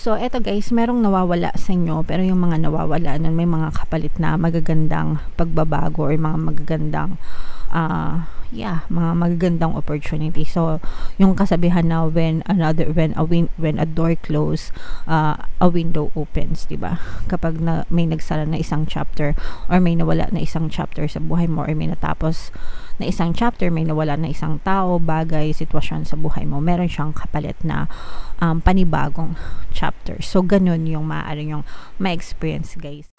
So, eto guys, merong nawawala sa inyo, pero yung mga nawawala nun, may mga kapalit na magagandang pagbabago or mga magagandang mga magagandang opportunity. So, yung kasabihan na when a door close, a window opens, 'di ba? Kapag may nagsara na isang chapter or may nawala na isang chapter sa buhay mo or may natapos na isang chapter, may nawala na isang tao, bagay, sitwasyon sa buhay mo, meron siyang kapalit na panibagong chapter. So, ganun yung maaari yung ma-experience, guys.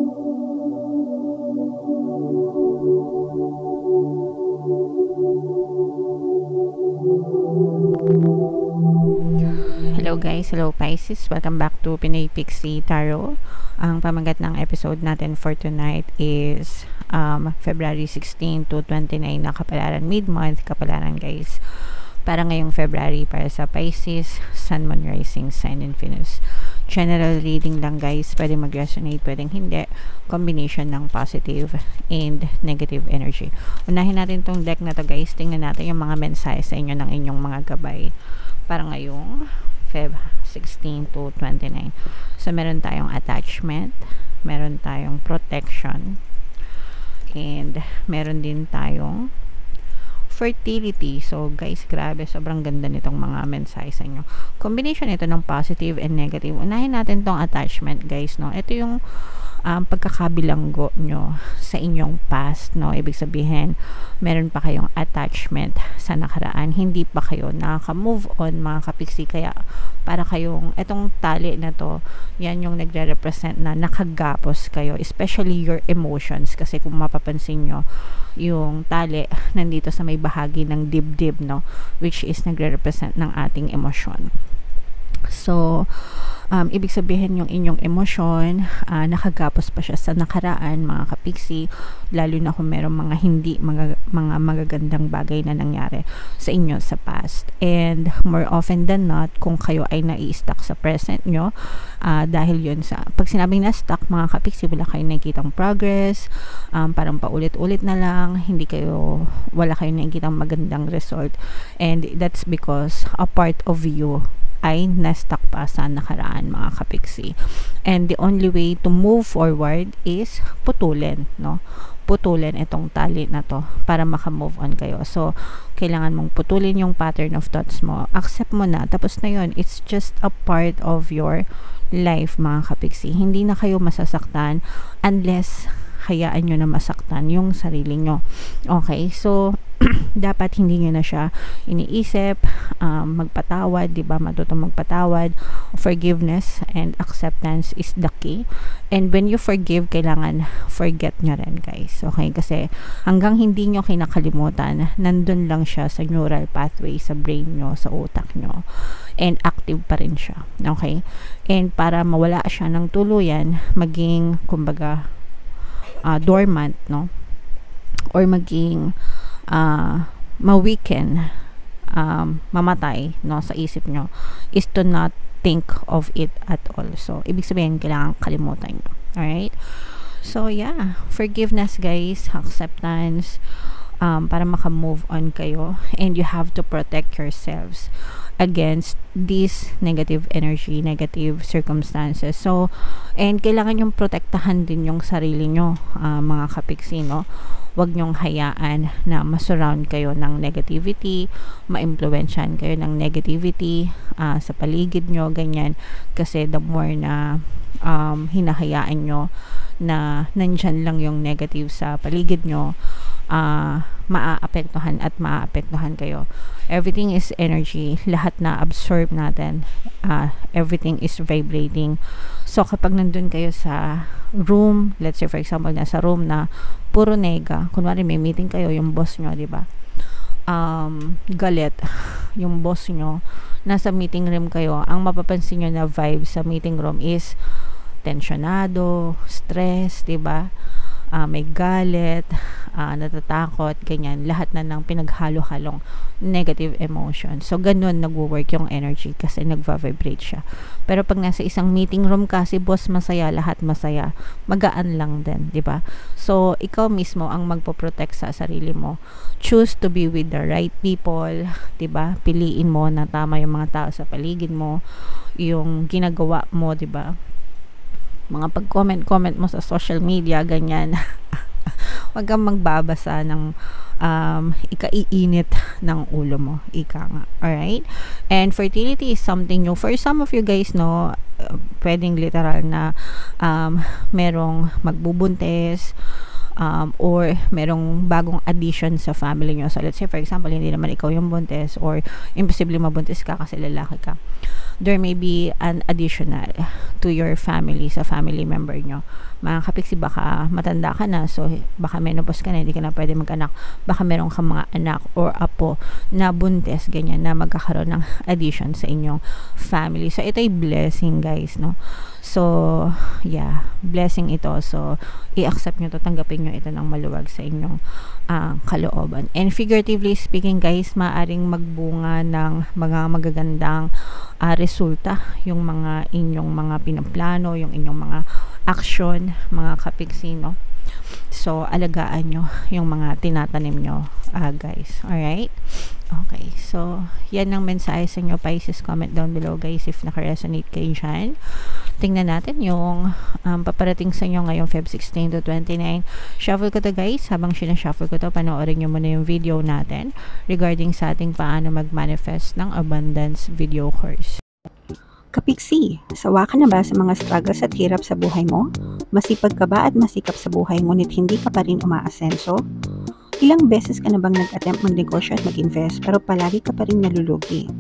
Hello guys, hello Pisces, welcome back to Pinoy Pixie Tarot. Ang pamagat ng episode natin for tonight is February 16 to 29 na kapalaran, mid-month kapalaran guys. Para ngayong February para sa Pisces, Sun, Moon, Rising, Sign, and Venus. General reading lang guys, pwede mag-resonate, pwedeng hindi. Combination ng positive and negative energy. Unahin natin tong deck na to guys, tingnan natin yung mga mensahe sa inyo ng inyong mga gabay para ngayong Feb 16 to 29. So, meron tayong attachment, meron tayong protection, and meron din tayong fertility. So, guys, grabe, sobrang ganda nitong mga mensahe sa inyo. Combination ito ng positive and negative. Unahin natin tong attachment, guys, no? Ito yung pagkakabilanggo nyo sa inyong past, no? Ibig sabihin, meron pa kayong attachment sa nakaraan, hindi pa kayo nakaka-move on, mga kapiksi, kaya para kayong, etong tali na to, yan yung nagre-represent na nakagapos kayo, especially your emotions, kasi kung mapapansin nyo, yung tali nandito sa may bahagi ng dibdib, no? Which is nagre-represent ng ating emosyon. So, ibig sabihin yung inyong emosyon, nakagapos pa siya sa nakaraan, mga kapiksi, lalo na kung merong mga magagandang bagay na nangyari sa inyo sa past. And more often than not, kung kayo ay nai-stuck sa present nyo, dahil yun sa, pag sinabing na-stuck, mga kapiksi, wala kayo nakikitang progress, parang paulit-ulit na lang, wala kayo nakikitang magandang result. And that's because a part of you ay na-stuck pa sa nakaraan, mga kapiksi. And the only way to move forward is putulin, no? Putulin itong tali na to para maka-move on kayo. So, kailangan mong putulin yung pattern of thoughts mo. Accept mo na. Tapos na yun. It's just a part of your life, mga kapiksi. Hindi na kayo masasaktan unless hayaan nyo na masaktan yung sarili nyo. Okay? So, dapat hindi nyo na siya iniisip, magpatawad, diba? Matutong magpatawad. Forgiveness and acceptance is the key. And when you forgive, kailangan forget nyo rin, guys. Okay? Kasi hanggang hindi nyo kinakalimutan, nandun lang siya sa neural pathway, sa brain nyo, sa utak nyo. And active pa rin siya. Okay? And para mawala siya ng tuluyan, maging, kumbaga, dormant, no? Or maging ma-weaken, mamatay, no, sa isip nyo, is to not think of it at all. So, ibig sabihin, kailangan kalimutan nyo. Alright? So, yeah. Forgiveness, guys. Acceptance, para maka-move on kayo. And you have to protect yourselves against this negative energy, negative circumstances. So, and kailangan yung protektahan din yung sarili nyo, mga kapiksi, no? Huwag nyong hayaan na masurround kayo ng negativity, ma-influensyan kayo ng negativity sa paligid nyo, ganyan. Kasi the more na hinahayaan nyo na nandyan lang yung negative sa paligid nyo, maaapektuhan kayo. Everything is energy. Lahat na absorb natin. Everything is vibrating. So, kapag nandun kayo sa room, let's say for example, nasa room na puro nega, kunwari may meeting kayo, yung boss nyo, diba? Galit yung boss nyo, nasa meeting room kayo, ang mapapansin nyo na vibe sa meeting room is tensionado, stress, diba? may galit, natatakot, ganyan, lahat na ng pinaghalo-halong negative emotion. So ganun nagwo-work yung energy kasi nagva-vibrate siya. Pero pag nasa isang meeting room ka, si boss masaya, lahat masaya, magaan lang din, di ba? So ikaw mismo ang magpo-protect sa sarili mo. Choose to be with the right people, di ba? Piliin mo na tama yung mga tao sa paligid mo, yung ginagawa mo, di ba? Mga pag-comment mo sa social media, ganyan. Huwag kang magbabasa ng ikaiinit ng ulo mo, ika nga. Alright? And fertility is something new. For some of you guys, no, pwedeng literal na merong magbubuntis, or merong bagong addition sa family nyo. So let's say for example, hindi naman ikaw yung buntis, or imposible mabuntis ka kasi lalaki ka. There may be an additional to your family, sa family member nyo. Mga kapiksi, baka matanda ka na, so baka menopause ka na, hindi ka na pwede mag-anak. Baka meron kang mga anak or apo na buntis, ganyan, na magkakaroon ng addition sa inyong family. So ito ay blessing, guys, no? So yeah, blessing ito. So i-accept nyo to, tanggapin nyo ito ng maluwag sa inyong kalooban. And figuratively speaking, guys, maaring magbunga ng mga magagandang resulta yung mga inyong mga pinaplano, yung inyong mga action, mga kapiksi, no? So alagaan nyo yung mga tinatanim nyo, guys. Alright? Okay, so yan ang mensahe sa inyo, Pisces. Comment down below, guys, if naka-resonate kayo dyan. Tingnan natin yung paparating sa inyo ngayong Feb 16 to 29. Shuffle ko to, guys. Habang sinashuffle ko to, panoorin nyo muna yung video natin regarding sa ating paano mag-manifest ng abundance video course. Kapiksi, sawa ka na ba sa mga struggles at hirap sa buhay mo? Masipag ka ba at masikap sa buhay ngunit hindi ka pa rin umaasenso? Ilang beses ka na bang nag-attempt magnegosyo at mag-invest pero palagi ka pa rin nalulugi?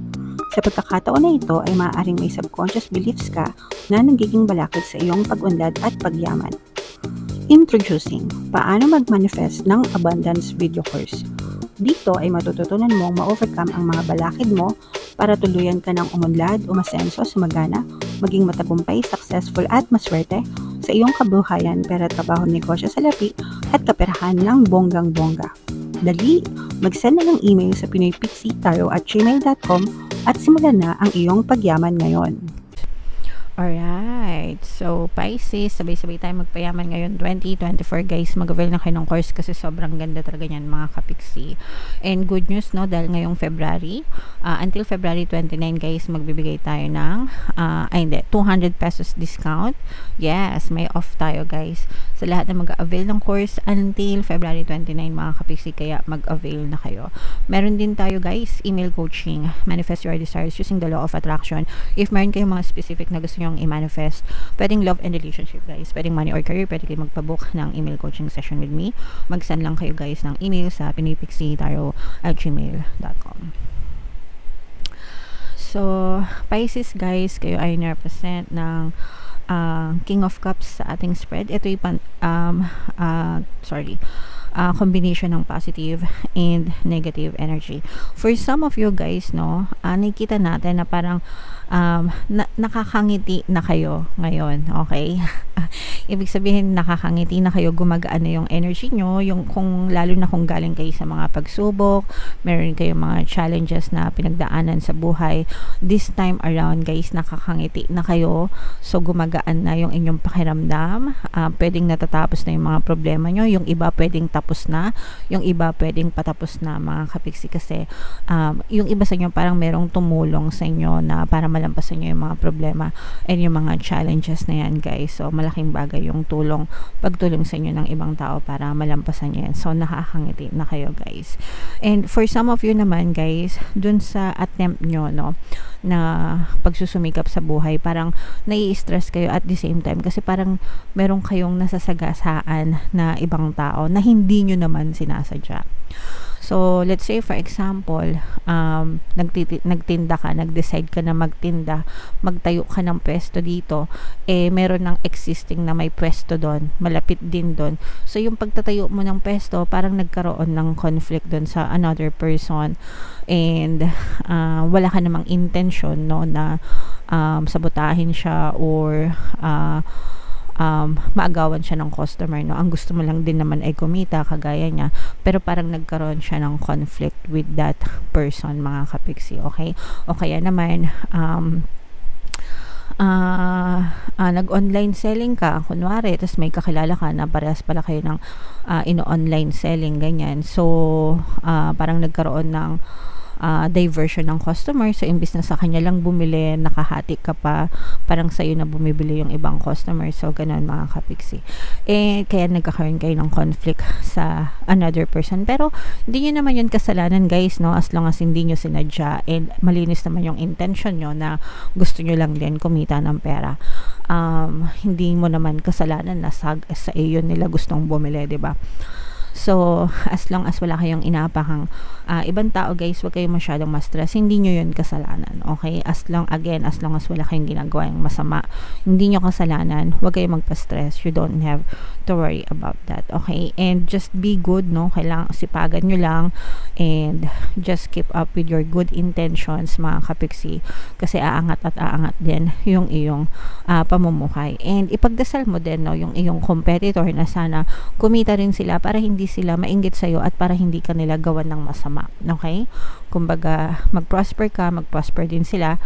Sa pagkakataon na ito ay maaaring may subconscious beliefs ka na nagiging balakid sa iyong pag-unlad at pagyaman. Introducing, paano mag-manifest ng abundance video course. Dito ay matututunan mong ma-overcome ang mga balakid mo para tuluyan ka ng umunlad, umasenso, sumagana, maging matagumpay, successful at maswerte sa iyong kabuhayan, pera, trabaho, negosyo, salapi at kaperahan ng bonggang-bongga. Dali, mag-send na ng email sa pinoypixie@gmail.com at simulan na ang iyong pagyaman ngayon. Alright, so Pisces, sabay-sabay tayo magpayaman ngayon 2024, guys. Mag-avail na kayo ng course kasi sobrang ganda talaga niyan, mga kapiksi. And good news, no, dahil ngayong February, until February 29, guys, magbibigay tayo ng 200 pesos discount. Yes, may off tayo, guys, sa lahat na mag-avail ng course until February 29, mga kapiksi, kaya mag-avail na kayo. Meron din tayo, guys, email coaching, manifest your desires using the law of attraction. If meron kayong mga specific na gusto nyo i-manifest, pwedeng love and relationship, guys, pwedeng money or career, pwede kayo magpabook ng email coaching session with me. Mag-send lang kayo, guys, ng email sa pinoypixie@gmail.com. So Pisces, guys, kayo ay na-represent ng King of Cups sa ating spread. Ito yung combination ng positive and negative energy. For some of you guys, no, nakikita natin na parang nakakangiti na kayo ngayon, okay? Ibig sabihin, nakakangiti na kayo, gumagaan na yung energy nyo, yung lalo na kung galing kayo sa mga pagsubok, meron kayong mga challenges na pinagdaanan sa buhay. This time around, guys, nakakangiti na kayo, so gumagaan na yung inyong pakiramdam. Pwedeng natatapos na yung mga problema nyo, yung iba pwedeng tapos na, yung iba pwedeng patapos na, mga kapiksi, kasi yung iba sa inyo parang merong tumulong sa inyo na para malampasan nyo yung mga problema and yung mga challenges na yan, guys. So malaking bagay yung pagtulong sa inyo ng ibang tao para malampasan nyo yan. So nakakangiti na kayo, guys. And for some of you naman, guys, dun sa attempt nyo, no, na pagsusumikap sa buhay, parang nai-stress kayo at the same time kasi parang meron kayong nasasagasaan na ibang tao na hindi nyo naman sinasadya. So let's say for example, nagtinda ka, nag-decide ka na magtinda, magtayo ka ng pwesto dito, meron ng existing na may pwesto doon, malapit din doon. So yung pagtatayo mo ng pwesto, parang nagkaroon ng conflict doon sa another person, and wala ka namang intention, no, na sabotahin siya or maagawan siya ng customer, no? Ang gusto mo lang din naman ay kumita, kagaya niya, pero parang nagkaroon siya ng conflict with that person, mga kapiksi, okay? O kaya naman, nag-online selling ka, kunwari, tapos may kakilala ka na parehas pala kayo ng ino-online selling, ganyan. So, parang nagkaroon ng diversion ng customer. So, imbis na sa kanya lang bumili, nakahati ka pa, parang sa'yo na bumibili yung ibang customer. So, ganun, mga kapiksi. Kaya nagkakaroon kayo ng conflict sa another person. Pero, hindi nyo naman yun kasalanan, guys, no? As long as hindi nyo sinadya and malinis naman yung intention nyo na gusto nyo lang din kumita ng pera. Hindi mo naman kasalanan na sa iyo nila gustong bumili, diba? So, as long as wala kayong inapakang ibang tao, guys, wag kayong masyadong ma-stress. Hindi nyo yun kasalanan, okay? As long as wala kayong ginagawa yung masama, hindi nyo kasalanan, wag kayong magpa-stress. You don't have to worry about that, okay? And just be good, no? Kailangan sipagan nyo lang and just keep up with your good intentions, mga kapiksi, kasi aangat at aangat din yung iyong pamumuhay. And ipagdasal mo din, no, yung iyong competitor na sana kumita rin sila para hindi sila mainggit sa'yo at para hindi ka nila gawan ng masama. Okay? Kumbaga, mag-prosper ka, mag-prosper din sila.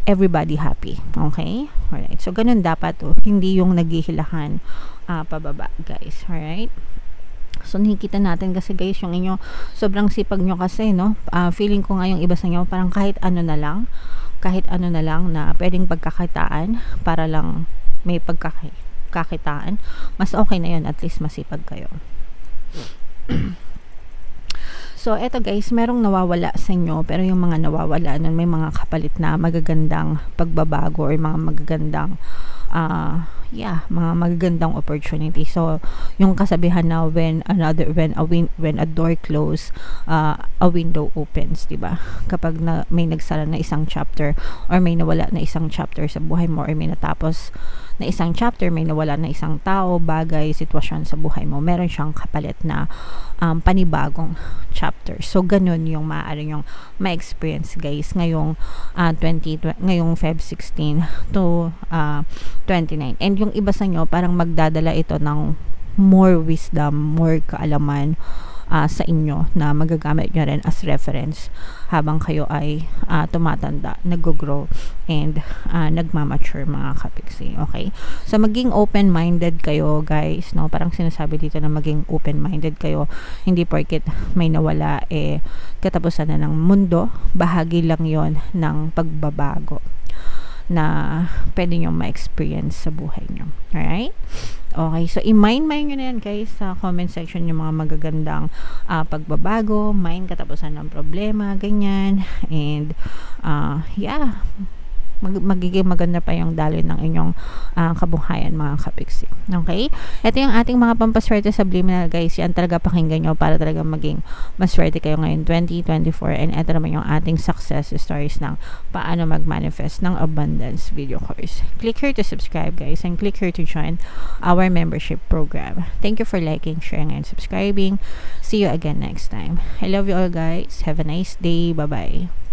Everybody happy. Okay? Alright. So, ganun dapat. Hindi yung naghihilahan pababa, guys. Alright? So, nakikita natin kasi, guys, yung inyo, sobrang sipag nyo kasi, no? Feeling ko nga yung iba sa inyo, parang kahit ano na lang na pwedeng pagkakitaan para lang may pagkakitaan. Mas okay na yun. At least masipag kayo. So, eto, guys, merong nawawala sa inyo, pero yung mga nawawala nun, may mga kapalit na magagandang pagbabago or mga magagandang mga magagandang opportunity. So, yung kasabihan na when a door close, a window opens, diba? Kapag may nagsara na isang chapter or may nawala na isang chapter sa buhay mo or may natapos na isang chapter, may nawala na isang tao, bagay, sitwasyon sa buhay mo, meron siyang kapalit na panibagong chapter. So, ganun yung maaari yung ma-experience, guys, ngayong Feb 16 to 29. And yung iba sa nyo, parang magdadala ito ng more wisdom, more kaalaman sa inyo na magagamit nyo rin as reference habang kayo ay tumatanda, nag-grow and nagmamature, mga kapiksi. Okay? So, maging open-minded kayo, guys, no? Parang sinasabi dito na maging open-minded kayo. Hindi porket may nawala, katapusan na ng mundo. Bahagi lang yon ng pagbabago na pwede nyo ma-experience sa buhay nyo. Alright? Okay, so i-mind nyo na yan, guys, sa comment section yung mga magagandang pagbabago, mind katapusan ng problema, ganyan. And magiging maganda pa yung daloy ng inyong kabuhayan, mga kapiksi. Okay? Ito yung ating mga pampaswerte subliminal, guys. Yan talaga pakinggan nyo para talaga maging maswerte kayo ngayon 2024. And ito naman yung ating success stories ng paano mag-manifest ng abundance video course. Click here to subscribe, guys, and click here to join our membership program. Thank you for liking, sharing, and subscribing. See you again next time. I love you all, guys. Have a nice day. Bye-bye.